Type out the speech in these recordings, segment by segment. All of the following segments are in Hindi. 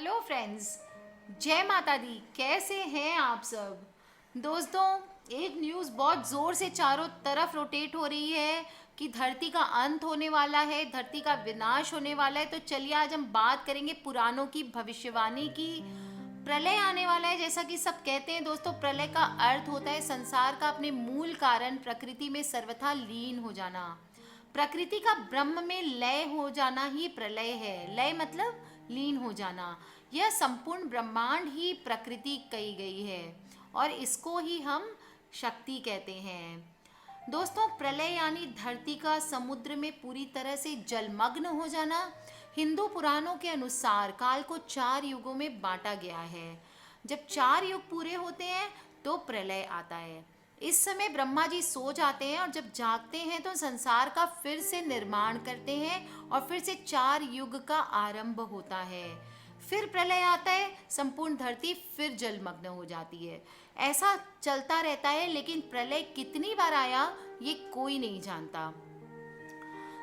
हेलो फ्रेंड्स, जय माता दी। कैसे हैं आप सब दोस्तों? एक न्यूज़ बहुत ज़ोर से चारों तरफ रोटेट हो रही है कि धरती का अंत होने वाला है, धरती का विनाश होने वाला है। तो चलिए आज हम बात करेंगे पुराणों की भविष्यवाणी की। प्रलय आने वाला है, जैसा कि सब कहते हैं दोस्तों। प्रलय का अर्थ होता है संसार का अपने मूल कारण प्रकृति में सर्वथा लीन हो जाना। प्रकृति का ब्रह्म में लय हो जाना ही प्रलय है। लय मतलब लीन हो जाना। यह संपूर्ण ब्रह्मांड ही प्रकृति कही गई है और इसको ही हम शक्ति कहते हैं। दोस्तों, प्रलय यानी धरती का समुद्र में पूरी तरह से जलमग्न हो जाना। हिंदू पुराणों के अनुसार काल को 4 युगों में बांटा गया है। जब 4 युग पूरे होते हैं तो प्रलय आता है। इस समय ब्रह्मा जी सो जाते हैं और जब जागते हैं तो संसार का फिर से निर्माण करते हैं और फिर से 4 युग का आरंभ होता है। फिर प्रलय आता है, संपूर्ण धरती फिर जलमग्न हो जाती है। ऐसा चलता रहता है, लेकिन प्रलय कितनी बार आया ये कोई नहीं जानता।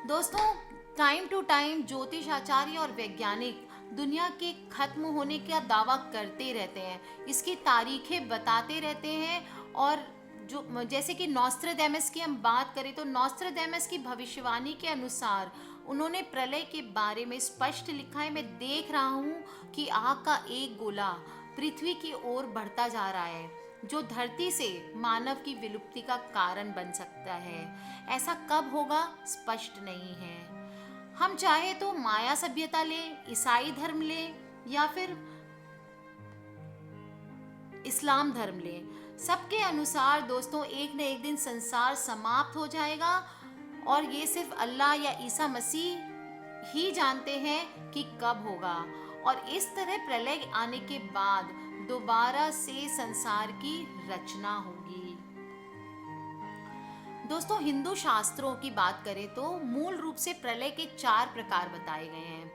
दोस्तों, टाइम टू टाइम ज्योतिष आचार्य और वैज्ञानिक दुनिया के खत्म होने का दावा करते रहते हैं, इसकी तारीखें बताते रहते हैं। और जो जैसे कि नॉस्ट्रेडेमस की हम बात करें तो नॉस्ट्रेडेमस की भविष्यवाणी के अनुसार उन्होंने प्रलय के बारे में स्पष्ट लिखा है। मैं देख रहा हूँ कि आग का एक गोला पृथ्वी की ओर बढ़ता जा रहा है, जो धरती से मानव की विलुप्ति का कारण बन सकता है। ऐसा कब होगा स्पष्ट नहीं है। हम चाहे तो माया सभ्यता लें, ईसाई धर्म लें या फिर इस्लाम धर्म लें, सबके अनुसार दोस्तों एक न एक दिन संसार समाप्त हो जाएगा और ये सिर्फ अल्लाह या ईसा मसीह ही जानते हैं कि कब होगा। और इस तरह प्रलय आने के बाद दोबारा से संसार की रचना होगी। दोस्तों, हिंदू शास्त्रों की बात करें तो मूल रूप से प्रलय के 4 प्रकार बताए गए हैं।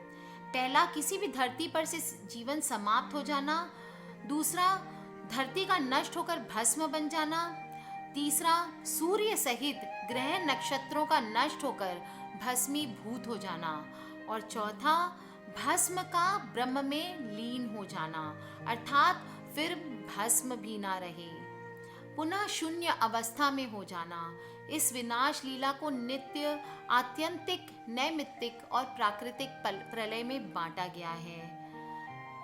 पहला, किसी भी धरती पर से जीवन समाप्त हो जाना। दूसरा, धरती का नष्ट होकर भस्म बन जाना। तीसरा, सूर्य सहित ग्रह नक्षत्रों का नष्ट होकर भस्मीभूत हो जाना। और चौथा, भस्म का ब्रह्म में लीन हो जाना, अर्थात फिर भस्म भी ना रहे, पुनः शून्य अवस्था में हो जाना। इस विनाश लीला को नित्य, आत्यंतिक, नैमित्तिक और प्राकृतिक प्रलय में बांटा गया है।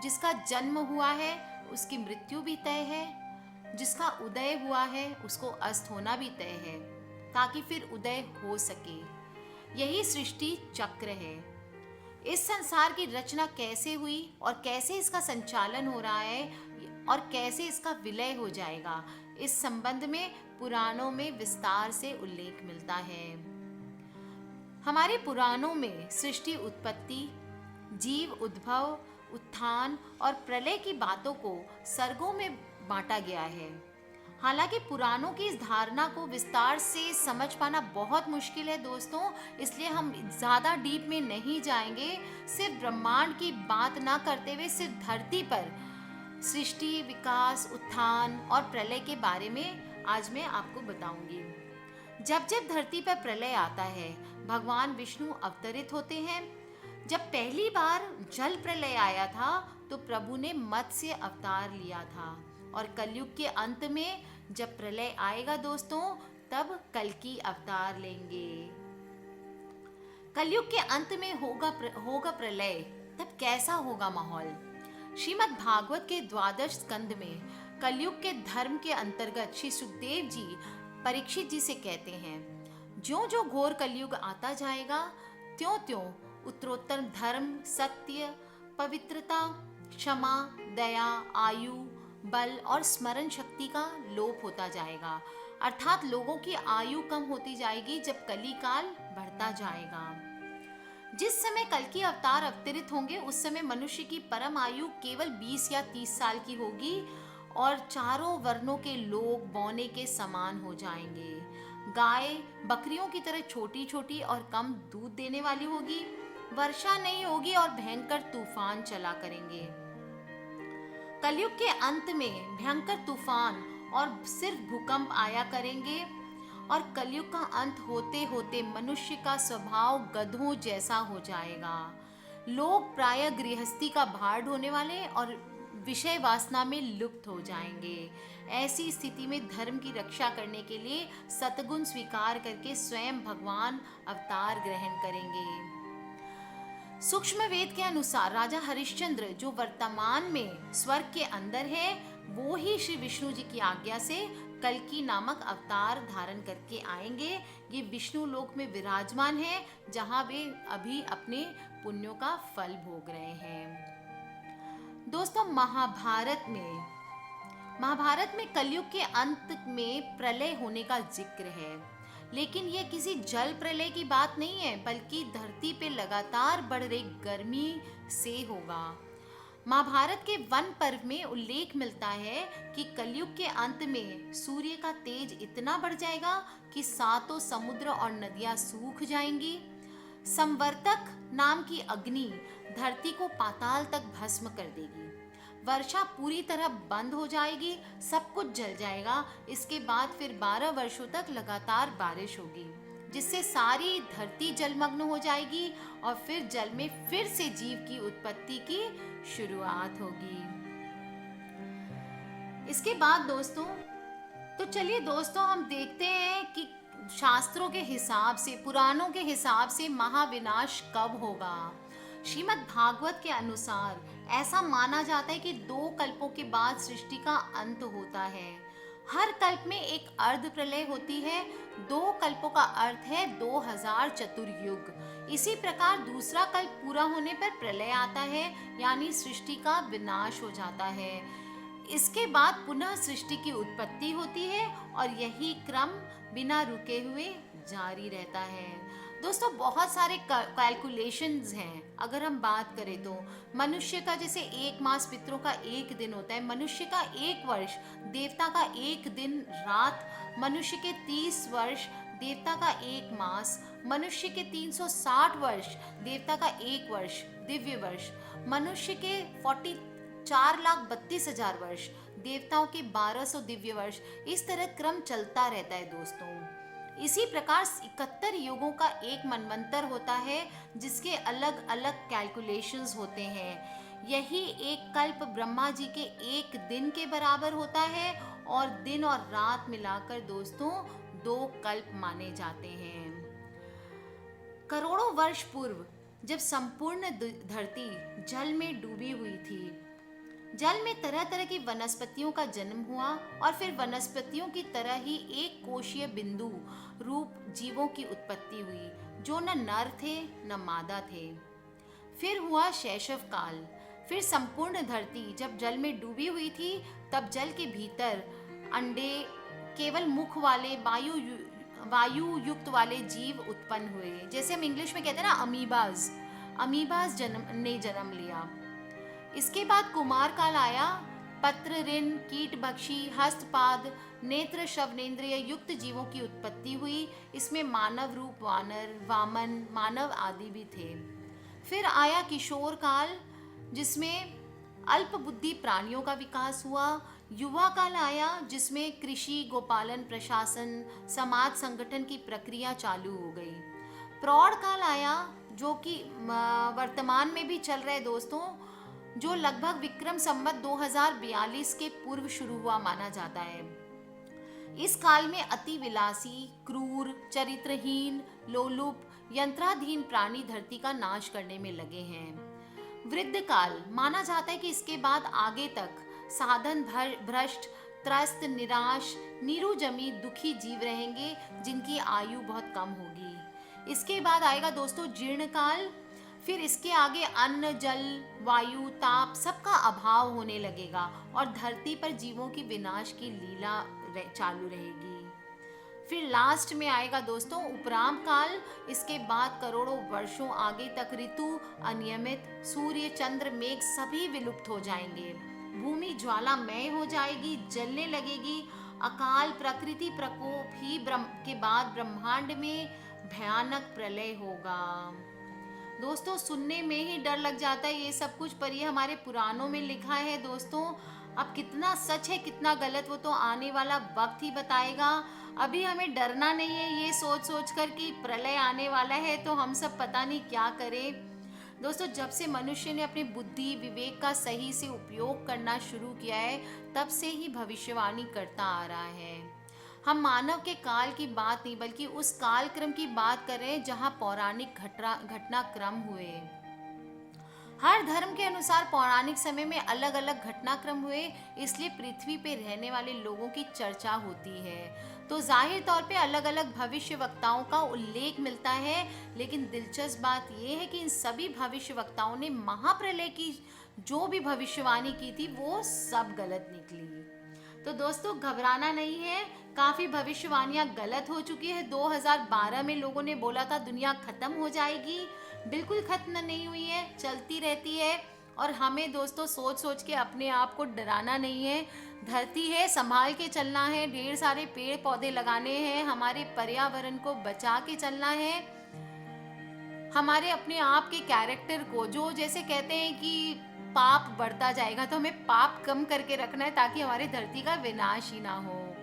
जिसका जन्म हुआ है उसकी मृत्यु भी तय है, जिसका उदय हुआ है उसको अस्त होना भी तय है, ताकि फिर उदय हो सके। यही सृष्टि चक्र है। इस संसार की रचना कैसे हुई और कैसे इसका संचालन हो रहा है और कैसे इसका विलय हो जाएगा, इस संबंध में पुराणों में विस्तार से उल्लेख मिलता है। हमारे पुराणों में सृष्टि उत्पत्ति, जीव उद्भव, उत्थान और प्रलय की बातों को सर्गों में बांटा गया है। हालांकि पुराणों की इस धारणा को विस्तार से समझ पाना बहुत मुश्किल है दोस्तों, इसलिए हम ज़्यादा डीप में नहीं जाएंगे। सिर्फ ब्रह्मांड की बात ना करते हुए सिर्फ धरती पर सृष्टि, विकास, उत्थान और प्रलय के बारे में आज मैं आपको बताऊंगी। जब जब धरती पर प्रलय आता है, भगवान विष्णु अवतरित होते हैं। जब पहली बार जल प्रलय आया था तो प्रभु ने मत्स्य अवतार लिया था। और कलयुग के अंत में जब प्रलय आएगा दोस्तों, तब कल्कि अवतार लेंगे। कलयुग के अंत में होगा प्रलय, तब कैसा होगा माहौल? श्रीमद् भागवत के 12 स्कंद में कलयुग के धर्म के अंतर्गत श्री सुखदेव जी परीक्षित जी से कहते हैं, ज्यों ज्यों घोर कलयुग आता जाएगा त्यों त्यों उत्तरोत्तर धर्म, सत्य, पवित्रता, क्षमा, दया, आयु, बल और स्मरण शक्ति का लोप होता जाएगा। अर्थात लोगों की आयु कम होती जाएगी जब कली काल बढ़ता जाएगा। जिस समय कल्कि अवतार अवतरित होंगे उस समय मनुष्य की परम आयु केवल 20 या 30 साल की होगी और चारों वर्णों के लोग बौने के समान हो जाएंगे। गाय बकरियों की तरह छोटी छोटी और कम दूध देने वाली होगी। वर्षा नहीं होगी और भयंकर तूफान चला करेंगे। कलयुग के अंत में भयंकर तूफान और सिर्फ भूकंप आया करेंगे और कलयुग का अंत होते होते मनुष्य का स्वभाव गधों जैसा हो जाएगा। लोग प्रायः गृहस्थी का भार ढोने वाले और विषय वासना में लुप्त हो जाएंगे। ऐसी स्थिति में धर्म की रक्षा करने के लिए सतगुण स्वीकार करके स्वयं भगवान अवतार ग्रहण करेंगे। सूक्ष्म वेद के अनुसार राजा हरिश्चंद्र जो वर्तमान में स्वर्ग के अंदर है, वो ही श्री विष्णु जी की आज्ञा से कल्कि नामक अवतार धारण करके आएंगे। ये विष्णु लोक में विराजमान है, जहां वे अभी अपने पुण्यों का फल भोग रहे हैं। दोस्तों, महाभारत में कलयुग के अंत में प्रलय होने का जिक्र है, लेकिन यह किसी जल प्रलय की बात नहीं है, बल्कि धरती पे लगातार बढ़ रही गर्मी से होगा। महाभारत के वन पर्व में उल्लेख मिलता है कि कलयुग के अंत में सूर्य का तेज इतना बढ़ जाएगा कि सातों समुद्र और नदियां सूख जाएंगी। संवर्तक नाम की अग्नि धरती को पाताल तक भस्म कर देगी। वर्षा पूरी तरह बंद हो जाएगी, सब कुछ जल जाएगा। इसके बाद फिर 12 वर्षों तक लगातार बारिश होगी, जिससे सारी धरती जलमग्न हो जाएगी और फिर जल में फिर से जीव की उत्पत्ति की शुरुआत होगी। इसके बाद दोस्तों, तो चलिए दोस्तों, हम देखते हैं कि शास्त्रों के हिसाब से, पुराणों के हिसाब से महाविनाश कब होगा। श्रीमद् भागवत के अनुसार ऐसा माना जाता है कि 2 कल्पों के बाद सृष्टि का अंत होता है। हर कल्प में एक अर्ध प्रलय होती है। 2 कल्पों का अर्थ है 2000 चतुर्युग। इसी प्रकार दूसरा कल्प पूरा होने पर प्रलय आता है, यानी सृष्टि का विनाश हो जाता है। इसके बाद पुनः सृष्टि की उत्पत्ति होती है और यही क्रम बिना रुके हुए जारी रहता है। दोस्तों, बहुत सारे कैलकुलेशंस हैं। अगर हम बात करें तो मनुष्य का जैसे 1 मास पितरों का 1 दिन होता है, मनुष्य का 1 वर्ष, देवता का 1 दिन रात, मनुष्य के 30 वर्ष, देवता का 1 मास, मनुष्य के 360 वर्ष, देवता का 1 वर्ष, दिव्य वर्ष, मनुष्य के 4,32,000 वर्ष, देवताओं के 1200 दिव्य वर्ष। इस तरह क्रम चलता रहता है दोस्तों। इसी प्रकार 71 युगों का एक मनवंतर होता है, जिसके अलग अलग कैलकुलेशंस होते हैं। यही एक कल्प ब्रह्मा जी के 1 दिन के बराबर होता है और दिन और रात मिलाकर दोस्तों 2 कल्प माने जाते हैं। करोड़ों वर्ष पूर्व जब संपूर्ण धरती जल में डूबी हुई थी, जल में तरह तरह की वनस्पतियों का जन्म हुआ और फिर वनस्पतियों की तरह ही एक कोशीय बिंदु रूप जीवों की उत्पत्ति हुई, जो न नर थे न मादा थे। फिर हुआ शैशव काल। फिर संपूर्ण धरती जब जल में डूबी हुई थी, तब जल के भीतर अंडे केवल मुख वाले वायु युक्त वाले जीव उत्पन्न हुए, जैसे हम इंग्लिश में कहते हैं ना, अमीबाज जन्म लिया। इसके बाद कुमार काल आया। पत्र ऋण, कीटभक्षी, हस्तपाद, नेत्र श्रवणेंद्रिय युक्त जीवों की उत्पत्ति हुई। इसमें मानव रूप वानर, वामन, मानव आदि भी थे। फिर आया किशोर काल, जिसमें अल्प बुद्धि प्राणियों का विकास हुआ। युवा काल आया, जिसमें कृषि, गोपालन, प्रशासन, समाज संगठन की प्रक्रिया चालू हो गई। प्रौढ़ काल आया, जो कि वर्तमान में भी चल रहे दोस्तों, जो लगभग विक्रम संवत 2042 के पूर्व शुरू हुआ माना जाता है। इस काल में अति विलासी, क्रूर, चरित्रहीन, लोलुप, यंत्राधीन प्राणी धरती का नाश करने में लगे हैं। वृद्ध काल माना जाता है कि इसके बाद आगे तक साधन भ्रष्ट, त्रस्त, निराश, नीरू जमी दुखी जीव रहेंगे, जिनकी आयु बहुत कम होगी। इसके बाद आएगा दोस्तों जीर्ण काल। फिर इसके आगे अन्न, जल, वायु, ताप सबका अभाव होने लगेगा और धरती पर जीवों की विनाश की लीला चालू रहेगी। फिर लास्ट में आएगा दोस्तों उपराम काल। इसके बाद करोड़ों वर्षों आगे तक ऋतु अनियमित, सूर्य, चंद्र, मेघ सभी विलुप्त हो जाएंगे। भूमि ज्वालामय हो जाएगी, जलने लगेगी। अकाल प्रकृति प्रकोप ही के बाद ब्रह्मांड में भयानक प्रलय होगा। दोस्तों, सुनने में ही डर लग जाता है ये सब कुछ, पर ये हमारे पुराणों में लिखा है दोस्तों। अब कितना सच है कितना गलत, वो तो आने वाला वक्त ही बताएगा। अभी हमें डरना नहीं है ये सोच सोच कर कि प्रलय आने वाला है तो हम सब पता नहीं क्या करें। दोस्तों, जब से मनुष्य ने अपनी बुद्धि विवेक का सही से उपयोग करना शुरू किया है, तब से ही भविष्यवाणी करता आ रहा है। हम मानव के काल की बात नहीं बल्कि उस काल क्रम की बात कर रहे हैं जहाँ पौराणिक घटनाक्रम हुए। हर धर्म के अनुसार पौराणिक समय में अलग अलग घटनाक्रम हुए, इसलिए पृथ्वी पे रहने वाले लोगों की चर्चा होती है। तो जाहिर तौर पे अलग अलग भविष्य वक्ताओं का उल्लेख मिलता है, लेकिन दिलचस्प बात यह है कि इन सभी भविष्य वक्ताओं ने महाप्रलय की जो भी भविष्यवाणी की थी वो सब गलत निकली। तो दोस्तों, घबराना नहीं है, काफी भविष्यवाणियां गलत हो चुकी है। 2012 में लोगों ने बोला था दुनिया खत्म हो जाएगी, बिल्कुल खत्म नहीं हुई है, चलती रहती है। और हमें दोस्तों सोच सोच के अपने आप को डराना नहीं है। धरती है, संभाल के चलना है, ढेर सारे पेड़ पौधे लगाने हैं, हमारे पर्यावरण को बचा के चलना है, हमारे अपने आप के कैरेक्टर को, जो जैसे कहते हैं कि पाप बढ़ता जाएगा, तो हमें पाप कम करके रखना है ताकि हमारी धरती का विनाश ही ना हो।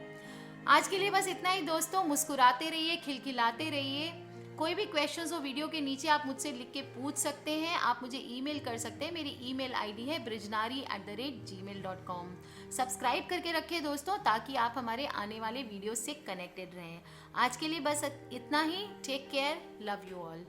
आज के लिए बस इतना ही दोस्तों। मुस्कुराते रहिए, खिलखिलाते रहिए। कोई भी क्वेश्चंस हो वीडियो के नीचे आप मुझसे लिख के पूछ सकते हैं। आप मुझे ईमेल कर सकते हैं, मेरी ईमेल आईडी है brijnari@gmail.com। सब्सक्राइब करके रखिए दोस्तों, ताकि आप हमारे आने वाले वीडियो से कनेक्टेड रहें। आज के लिए बस इतना ही। Take care, love you all.